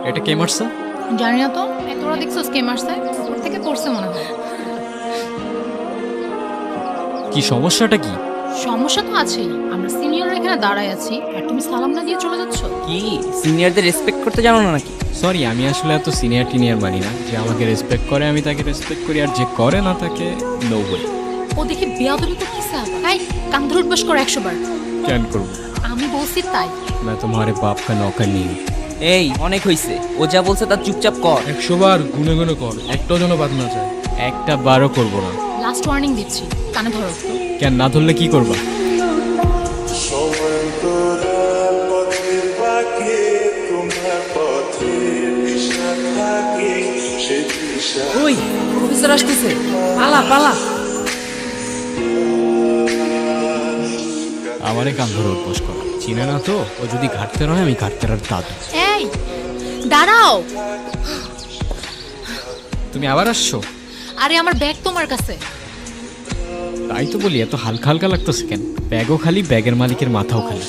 এটা কে মারছে? জানি না তো, তোরা দেখছিস কে মারছে? উপর থেকে পড়ছে মনে হয়। কি সমস্যাটা কি? সমস্যা তো আছেই, আমরা সিনিয়ররা এখানে দাঁড়ায় আছি আর তুমি সালাম না দিয়ে চলে যাচ্ছ। কি সিনিয়রদের রেসপেক্ট করতে জানো না নাকি? সরি, আমি আসলে এত সিনিয়র টিনিয়র মানি না। যে আমাকে রেসপেক্ট করে আমি তাকে রেসপেক্ট করি, আর যে করে না তাকে নো ওয়ে। ও দেখি বেয়াদবি করতেছে আবার। এই কান ধরে উঠবাস করো 100 বার। কেন করবো? আমি বলছি তাই। मैं तुम्हारे बाप का नौकर नहीं हूँ। এই অনেক হইছে, ও যা বলছে তার চুপচাপ কর। 100 বার গুনে গুনে কর, একটাও যেন বাদ না যায়। একটা বারও করবো না। লাস্ট ওয়ার্নিং দিচ্ছি, কানে ধরো। কেন না ধরলে কি করবা? ওই প্রফেসর আসতেছে, পালা পালা। আমারে কান ধরে উঠবোস কর। চিনে না তো? ও যদি ঘাটতে রয় আমি ঘাটতে আর দাদু। এই দাঁড়াও। তুমি আবার আসছো? আরে আমার ব্যাগ তোমার কাছে। তাই তো বলি, এত হালকা হালকা লাগতেছে কেন? ব্যাগও খালি, ব্যাগের মালিকের মাথাও খালি।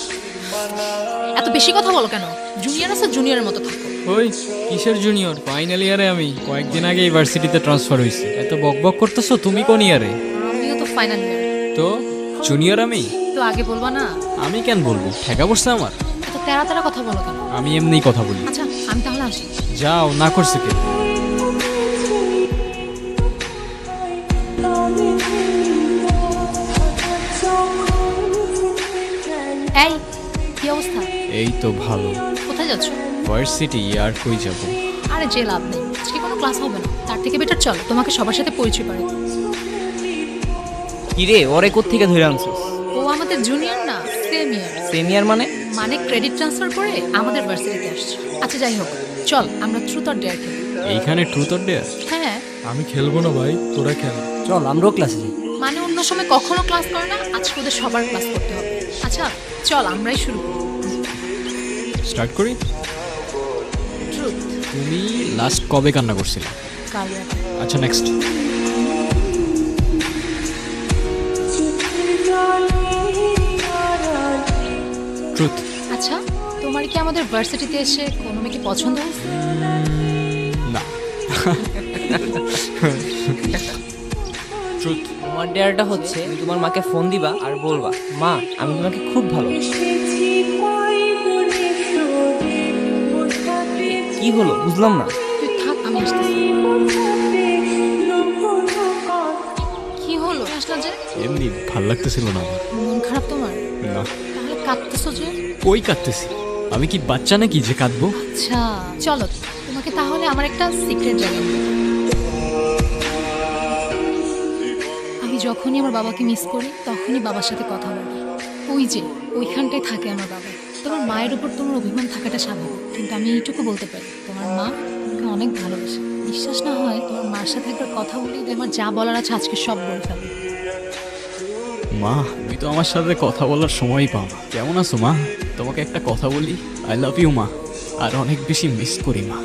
এত বেশি কথা বলো কেন? জুনিয়র আছে, জুনিয়রের মতো থাকো। ওই কিসের জুনিয়র? ফাইনাল ইয়ারে আমি। কয়েকদিন আগে ইউনিভার্সিটিতে ট্রান্সফার হয়েছি। এত বকবক করতেছো। তুমি কোন ইয়ারে? আমিও তো ফাইনাল ইয়ার। তো জুনিয়র আমি? তো আগে বলবা না? আমি কেন বলবো? ঠেকা পড়ছে আমার। এত তেরা তেরা কথা বলো কেন? আমি এমনিই কথা বলি। আচ্ছা আমি তাহলে আসি। যাও, না করছে কে? এই কি অবস্থা? এই তো ভালো। কোথায় যাচ্ছ? ভার্সিটি। আর কই যাব? আরে যে লাভ নেই, আজকে কোনো ক্লাস হবে না। তার থেকে বেটার চল তোমাকে সবার সাথে পরিচয় করে দিই। কি রে, ওরে কোত্থেকে ধরে আনছিস? ও আমাদের জুনিয়র না, সেম ইয়ার। সিনিয়র মানে? মানে ক্রেডিট ট্রান্সফার করে আমাদের ভার্সিটিতে আসছে। আচ্ছা যাই হোক, চল আমরা ট্রুথ অর ডেয়ার খেলি। এইখানে ট্রুথ অর ডেয়ার? হ্যাঁ আমি খেলবো না ভাই, তোরা খেল। চল আমরাও ক্লাসে যাই। মানে অন্য সময় কখনো ক্লাস করে না, আজকে ওদের সবার ক্লাস করতে হবে। আচ্ছা চল আমরাই শুরু করি। স্টার্ট করি। ট্রুথ। তুমি লাস্ট কবে কান্না করছিলে? কাল রাতে। আচ্ছা নেক্সট। ট্রুথ। আচ্ছা তোমার কি আমাদের ভার্সিটিতে এসে কোনো মেয়েকে পছন্দ হয়েছে? না। ট্রুথ। তোমার ডেয়ারটা হচ্ছে তুমি তোমার মাকে ফোন দিবা আর বলবা, মা আমি তোমাকে খুব ভালো। কি হলো বুঝলাম না। তুই থাক, আমি আসতেছি। কি হলো আসলা যে? এমনি ভাল লাগতেছিল না আমার। মন খারাপ তোমার? না। তাহলে কাঁদতেছো যে? কই কাঁদতেছি? আমি কি বাচ্চা নাকি যে কাঁদবো? আচ্ছা চলো তোমাকে তাহলে আমার একটা সিক্রেট জানাই। আমি যখনই আমার বাবাকে মিস করি তখনই বাবার সাথে কথা বলি। ওই যে ওইখানটায় থাকে আমার বাবা। তোমার মায়ের উপর তোমার অভিমান থাকাটা স্বাভাবিক, কিন্তু আমি এইটুকু বলতে পারি তোমার মা তোমাকে অনেক ভালোবাসে। বিশ্বাস না হয় তোমার মার সাথে একবার কথা বলি, আমার যা বলার আছে আজকে সব বলে ফেলবে। মা, তুমি তো আমার সাথে কথা বলার সময়ই পাও না। কেমন আছো মা? তোমাকে একটা কথা বলি, আই লাভ ইউ মা। আর অনেক বেশি মিস করি মা।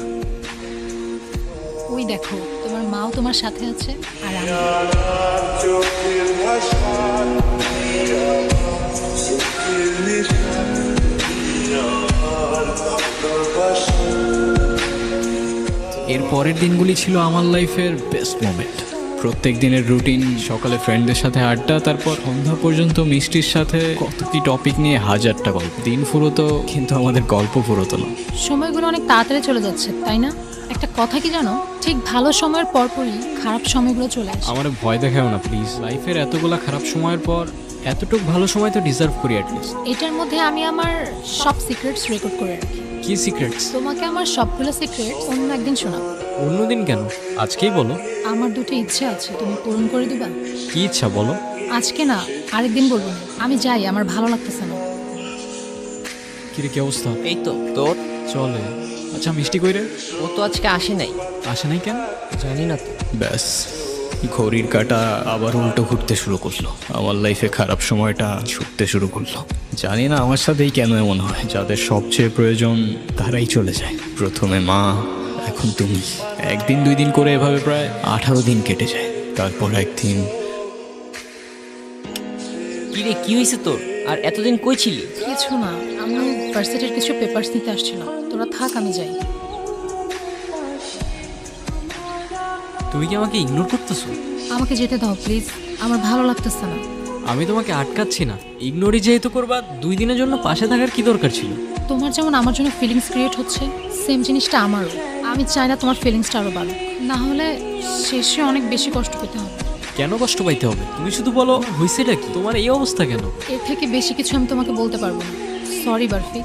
ওই দেখো তোমার মাও তোমার সাথে আছে আর আমি। এর পরের দিনগুলি ছিল আমার লাইফের বেস্ট মোমেন্ট। প্রত্যেক দিনের রুটিন, সকালে ফ্রেন্ডদের সাথে আড্ডা, তারপর সন্ধ্যা পর্যন্ত মিষ্টির সাথে কত কি টপিক নিয়ে হাজারটা গল্প। দিন ফুরোতো কিন্তু আমাদের গল্প ফুরোতো না। সময়গুলো অনেক তাড়াতাড়ি চলে যাচ্ছে তাই না? একটা কথা কি জানো, ঠিক ভালো সময়ের পরপরই খারাপ সময়গুলো চলে আসে। আমার ভয় দেখাও না প্লিজ। লাইফের এতগুলা খারাপ সময়ের পর এতটুক ভালো সময় তো ডিজার্ভ করি অ্যাটলিস্ট। এটার মধ্যে আমি আমার সব সিক্রেটস রেকর্ড করে রাখি। কি সিক্রেটস? তোমাকে আমার সবগুলো সিক্রেটস অন্য একদিন শোনাবো। অন্যদিন কেন? আজকেই বলো। আমার দুটো ইচ্ছে আছে, তুমি পূরণ করে দিবা? কি ইচ্ছা বলো? আজকে না, আরেকদিন বলবো না। আমি যাই, আমার ভালো লাগতেছে না। কিরে কি অবস্থা? এই তো তোর। চলে। আচ্ছা মিষ্টি কই রে? ও তো আজকে আসে নাই। আসে নাই কেন? জানি না তো। ব্যাস, ঘড়ির কাঁটা আবার উল্টো ঘুরতে শুরু করলো। আমার লাইফে খারাপ সময়টা ছুটতে শুরু করলো। জানি না আমার সাথেই কেন এমন হয়। যাদের সবচেয়ে প্রয়োজন তারাই চলে যায়। প্রথমে মা, এখন তুমি। একদিন দুই দিন করে এভাবে প্রায় 18 দিন কেটে যায়। তারপর একদিন। কি রে কি হয়েছে তোর? আর এতদিন কই ছিলি? কিছু না, আমি ভার্সিটির কিছু পেপারস নিতে আসছিলাম। তোরা থাক, আমি যাই। তুমি কি আমাকে ইগনোর করতেছো? আমাকে যেতে দাও প্লিজ, আমার ভালো লাগতেছে না। আমি তোমাকে আটকাচ্ছি না, ইগনোরই যেহেতু করবা 2 দিনের জন্য পাশে থাকার কি দরকার ছিল? তোমার যেমন আমার জন্য ফিলিংস ক্রিয়েট হচ্ছে, সেম জিনিসটা আমারও। আমি চাই না তোমার ফিলিংসটা আরও বাড়ুক, না হলে শেষে অনেক বেশি কষ্ট পেতে হবে। কেন কষ্ট পাইতে হবে? তুমি শুধু বলো হয়েছেটা কি, তোমার এই অবস্থা কেন? এর থেকে বেশি কিছু আমি তোমাকে বলতে পারবো না। সরি বারফি।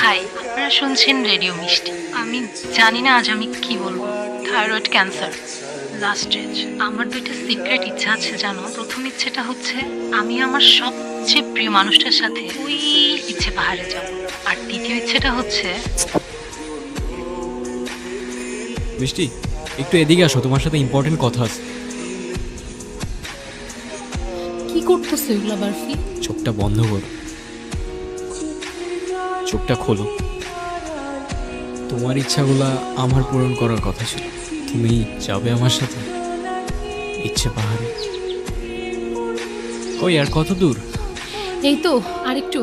হাই, আপনারা শুনছেন রেডিও মিষ্টি। আমি জানি না আজ আমি কি বলবো। Thyroid cancer, last stage. আমার 2টা সিক্রেট ইচ্ছা আছে জানো। প্রথম ইচ্ছেটা হচ্ছে আমি আমার সবচেয়ে প্রিয় মানুষটার সাথে ওই ইচ্ছে পাহাড়ে যাব। আর দ্বিতীয় ইচ্ছেটা হচ্ছে মিষ্টি, একটু এদিকে আসো, তোমার সাথে ইম্পর্টেন্ট কথা আছে। কি করতেছো এগুলা বারফি? চোখটা বন্ধ করো, চোখটা খোলো। তোমার ইচ্ছাগুলা আমার পূরণ করার কথা ছিল। তুমি যাবে আমার সাথে ইচ্ছে পাহাড়ে? ওই আর কত দূর? এই তো আরেকটু।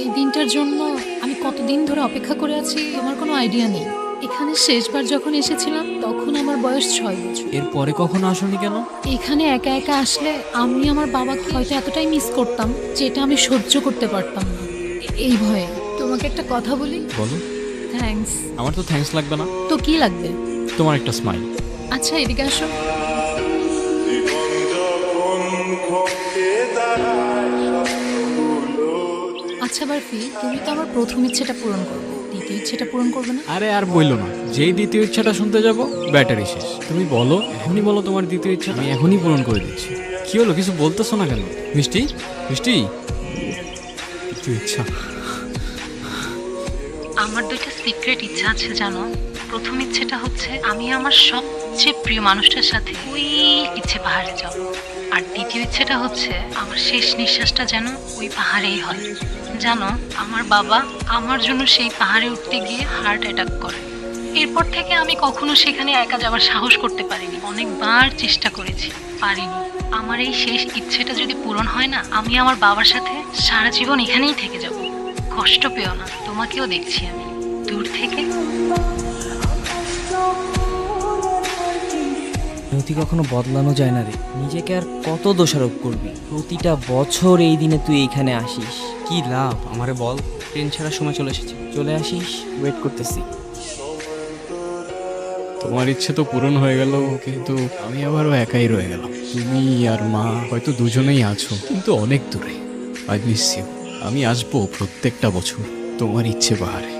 এই দিনটার জন্য আমি কতদিন ধরে অপেক্ষা করে আছি আমার কোনো আইডিয়া নেই। এখানে শেষবার যখন এসেছিলাম তখন আমার বয়স 6 বছর। এরপরে কখনো আসোনি কেন? এখানে একা একা আসলে আমি আমার বাবাকে হয়তো এতটাই মিস করতাম যেটা আমি সহ্য করতে পারতাম না। এই ভয়ে তোমাকে একটা কথা বলি। বলো। থ্যাঙ্কস। আমার তো থ্যাঙ্কস লাগবে না, তো কি লাগবে? তোমার একটা স্মাইল। আচ্ছা এদিকে আসো। আচ্ছা বারফি, তুমি তো আমার প্রথম ইচ্ছেটা পূরণ করবে, দ্বিতীয় ইচ্ছেটা পূরণ করবে না? আরে আর বইলো না, যেই দ্বিতীয় ইচ্ছাটা শুনতে যাব ব্যাটারি শেষ। তুমি বলো, এখনই বলো তোমার দ্বিতীয় ইচ্ছা, আমি এখনই পূরণ করে দিচ্ছি। কি হলো, কিছু বলতেছো না কেন? মিষ্টি, মিষ্টি, দ্বিতীয় ইচ্ছা। আমার 2টা সিক্রেট ইচ্ছা আছে জানো। প্রথম ইচ্ছেটা হচ্ছে আমি আমার সবচেয়ে প্রিয় মানুষটার সাথে ওই ইচ্ছে পাহাড়ে যাব। আর দ্বিতীয় ইচ্ছেটা হচ্ছে আমার শেষ নিঃশ্বাসটা যেন ওই পাহাড়েই হয়। জানো, আমার বাবা আমার জন্য সেই পাহাড়ে উঠতে গিয়ে হার্ট অ্যাটাক করে। এরপর থেকে আমি কখনো সেখানে একা যাওয়ার সাহস করতে পারিনি। অনেকবার চেষ্টা করেছি, পারিনি। আমার এই শেষ ইচ্ছেটা যদি পূরণ হয় না, আমি আমার বাবার সাথে সারা জীবন এখানেই থেকে যাব। কষ্ট পেও না, তোমাকেও দেখছি আমি দূর থেকে। নথি কখনো বদলানো যায় না রে। নিজেকে আর কত দোষারোপ করবি? প্রতিটা বছর এই দিনে তুই এইখানে আসিস, কি লাভ? আমারে বল। ট্রেন ছাড়ার সময় চলে এসেছি, চলে আসিস, ওয়েট করতেছি। তোমার ইচ্ছে তো পূরণ হয়ে গেল, কিন্তু আমি আবারও একাই রয়ে গেলাম। তুমি আর মা হয়তো দুজনেই আছো, কিন্তু অনেক দূরে। I miss you. আমি আসবো প্রত্যেকটা বছর তোমার ইচ্ছে পাহাড়ে।